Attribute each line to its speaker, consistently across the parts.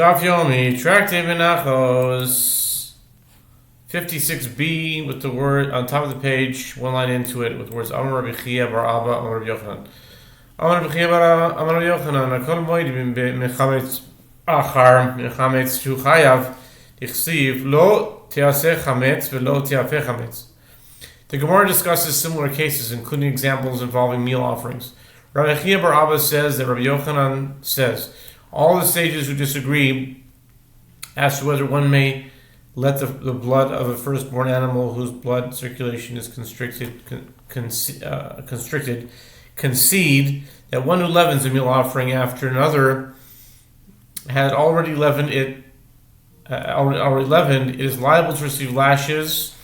Speaker 1: Daf Yomi, Tractate Menachot, 56b, with the word on top of the page, one line into it, with the words Amar Rabbi Chia bar Abba, Amar Rabbi Yochanan. Amar Rabbi Chia bar Amar Rabbi Yochanan, Akol Moedim Mechametz Achar, Mechametz Shu Chayav, Dichsiv, Lo Teaseh Chametz, Velo Teafeh Chametz. The Gemara discusses similar cases, including examples involving meal offerings. Rabbi Chia bar Abba says that Rabbi Yochanan says, all the sages who disagree as to whether one may let the blood of a firstborn animal whose blood circulation is constricted concede that one who leavens a meal offering after another had already leavened it. It is liable to receive lashes.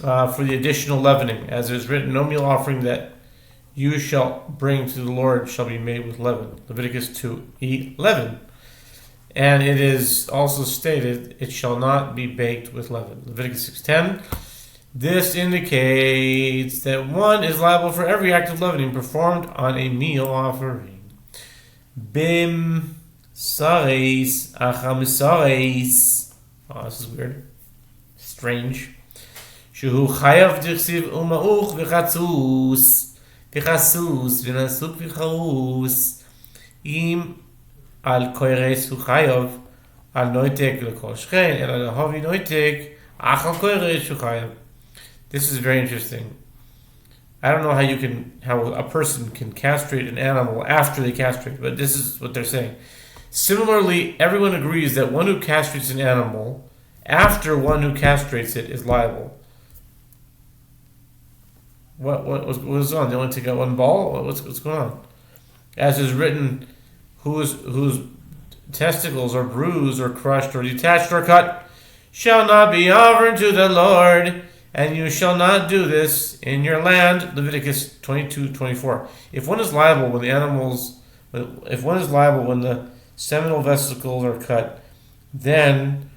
Speaker 1: For the additional leavening, as it is written, no meal offering that you shall bring to the Lord shall be made with leaven. Leviticus 2:11. And it is also stated, it shall not be baked with leaven. Leviticus 6:10. This indicates that one is liable for every act of leavening performed on a meal offering. Bim sareis acham sareis. Oh, this is weird. Strange. Shehu chayav dichsiv umauch v'chatzus. V'chasus v'nasuk v'charus im al koires hu chayav al noitek l'kol shchen el al havi noitek ach al koires hu chayav. This is very interesting. I don't know how a person can castrate an animal after they castrate, but this is what they're saying. Similarly, everyone agrees that one who castrates an animal after one who castrates it is liable. What was on? They only take out one ball? What's going on? As is written, whose testicles are bruised or crushed or detached or cut shall not be offered to the Lord, and you shall not do this in your land. Leviticus 22:24. If one is liable when the seminal vesicles are cut, then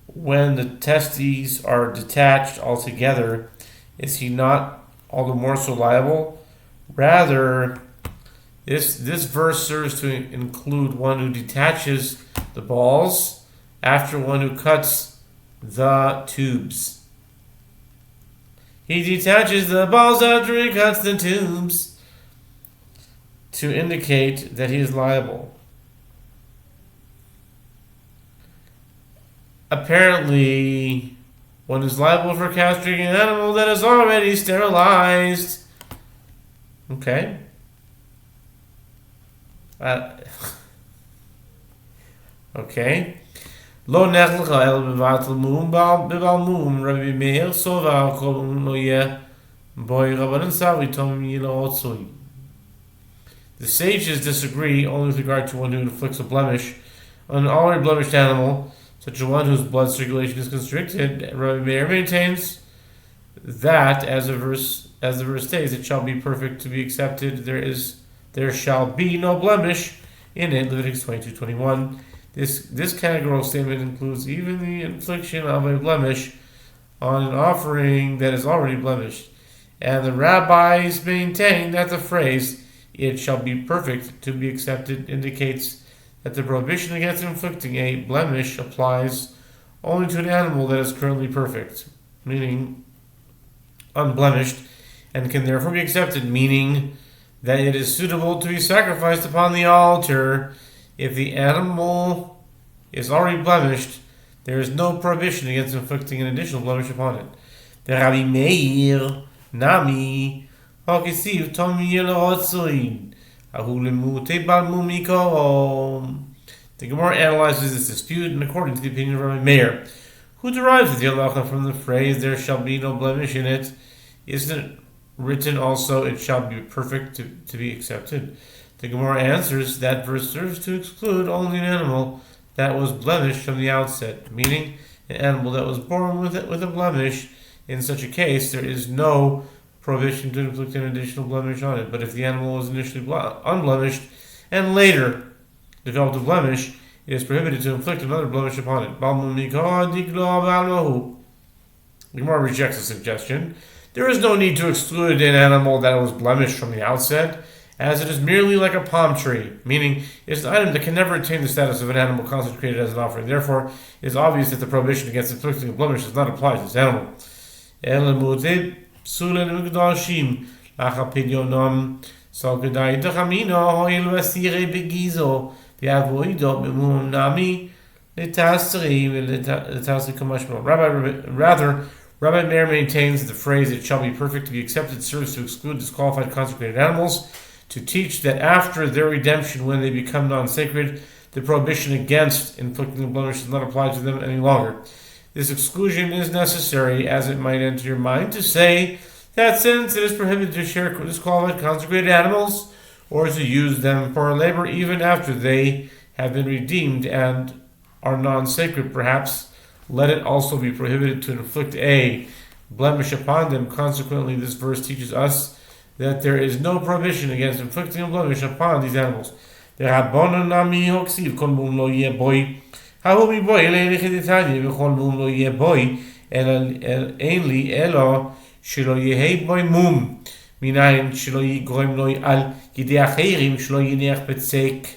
Speaker 1: when the testes are detached altogether, is he not all the more so liable? Rather, this verse serves to include one who detaches the balls after one who cuts the tubes. He detaches the balls after he cuts the tubes to indicate that he is liable. Apparently, one is liable for castrating an animal that is already sterilized. Okay. Okay. Lo nechlcha el bevatel mum bebal mum Rabbi Meir Sofer kol lo yeh boy rabbanan savi tom yilo otzui. The sages disagree only with regard to one who inflicts a blemish on an already blemished animal, such as one whose blood circulation is constricted. Rabbi Meir maintains that, as the verse states, it shall be perfect to be accepted. There shall be no blemish in it. Leviticus 22:21. This categorical statement includes even the infliction of a blemish on an offering that is already blemished. And the rabbis maintain that the phrase "it shall be perfect to be accepted" indicates that the prohibition against inflicting a blemish applies only to an animal that is currently perfect, meaning unblemished, and can therefore be accepted, meaning that it is suitable to be sacrificed upon the altar. If the animal is already blemished, there is no prohibition against inflicting an additional blemish upon it. The Rabbi Meir Nami Hakisiv Tom Yelorotzoin. The Gemara analyzes this dispute, and according to the opinion of Rabbi Meir, who derives the halacha from the phrase "there shall be no blemish in it," isn't it written also "it shall be perfect to be accepted"? The Gemara answers that verse serves to exclude only an animal that was blemished from the outset, meaning an animal that was born with a blemish. In such a case, there is no prohibition to inflict an additional blemish on it. But if the animal was initially unblemished and later developed a blemish, it is prohibited to inflict another blemish upon it. The Gemara rejects the suggestion. There is no need to exclude an animal that was blemished from the outset, as it is merely like a palm tree, meaning it is an item that can never attain the status of an animal consecrated as an offering. Therefore, it is obvious that the prohibition against inflicting a blemish does not apply to this animal. So kedai dechamino hoil vasire begizo v'avoido b'mum nami letasri letasri kamashmo. Rabbi Meir maintains that the phrase "it shall be perfect" to be accepted serves to exclude disqualified consecrated animals, to teach that after their redemption, when they become non-sacred, the prohibition against inflicting a blemish does not apply to them any longer. This exclusion is necessary, as it might enter your mind to say that since it is prohibited to share disqualified consecrated animals or to use them for labor even after they have been redeemed and are non-sacred, perhaps let it also be prohibited to inflict a blemish upon them. Consequently, this verse teaches us that there is no prohibition against inflicting a blemish upon these animals.
Speaker 2: שלא יהיה בוי מום, מניין שלא יגרום לו על ידי אחרים, שלא יניח בצק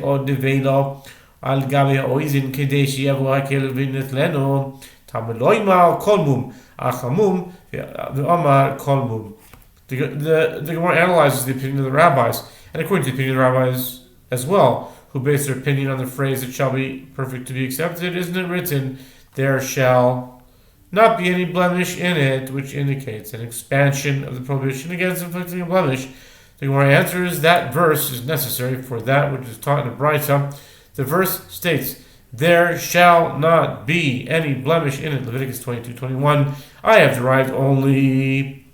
Speaker 2: עוד נבלו על גבי האויזן, כדי שיבוא הכלב ונתלנו, תאמר לא יאמר כל מום, אך המום ואמר כל מום. The Gemara analyzes the opinion of the rabbis, and according to the opinion of the rabbis as well, who base their opinion on the phrase "it shall be perfect to be accepted," isn't it written, "There shall not be any blemish in it," which indicates an expansion of the prohibition against inflicting a blemish? The Gemara answers that verse is necessary for that which is taught in the Braita. The verse states, "There shall not be any blemish in it," Leviticus 22:21. I have derived only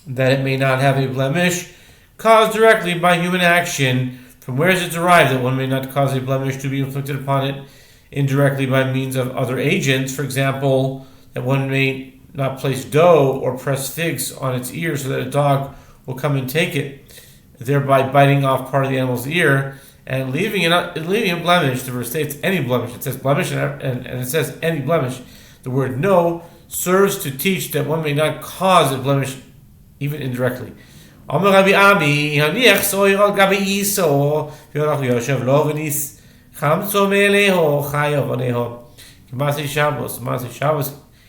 Speaker 2: that it may not have a blemish caused directly by human action. From where is it derived that one may not cause a blemish to be inflicted upon it indirectly by means of other agents? For example, that one may not place dough or press figs on its ear so that a dog will come and take it, thereby biting off part of the animal's ear and leaving a blemish. The verse states any blemish. It says blemish and it says any blemish. The word "no" serves to teach that one may not cause a blemish even indirectly. Amar Rabbi Ami, haniach soy al gabi iso, v'yorach yoshev lo v'nis chamso me'eleho chayav aneho. K'masei Shabbos,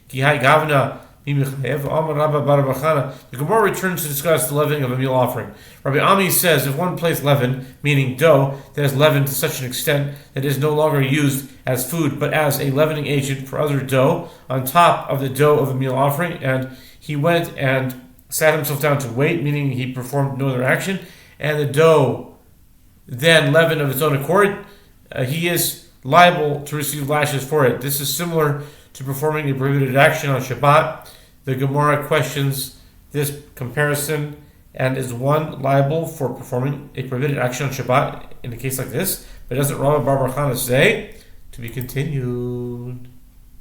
Speaker 2: ki hai gavna mimichayev. Amar Rabba bar Bachana. The Gemara returns to discuss the leavening of a meal offering. Rabbi Ami says if one placed leaven, meaning dough, that is leavened to such an extent that it is no longer used as food, but as a leavening agent for other dough, on top of the dough of a meal offering, and he went and sat himself down to wait, meaning he performed no other action, and the dough then leavened of its own accord, he is liable to receive lashes for it. This is similar to performing a prohibited action on Shabbat. The Gemara questions this comparison, and is one liable for performing a prohibited action on Shabbat in a case like this? But doesn't Rabbi Bar Bar Chana say? To be continued.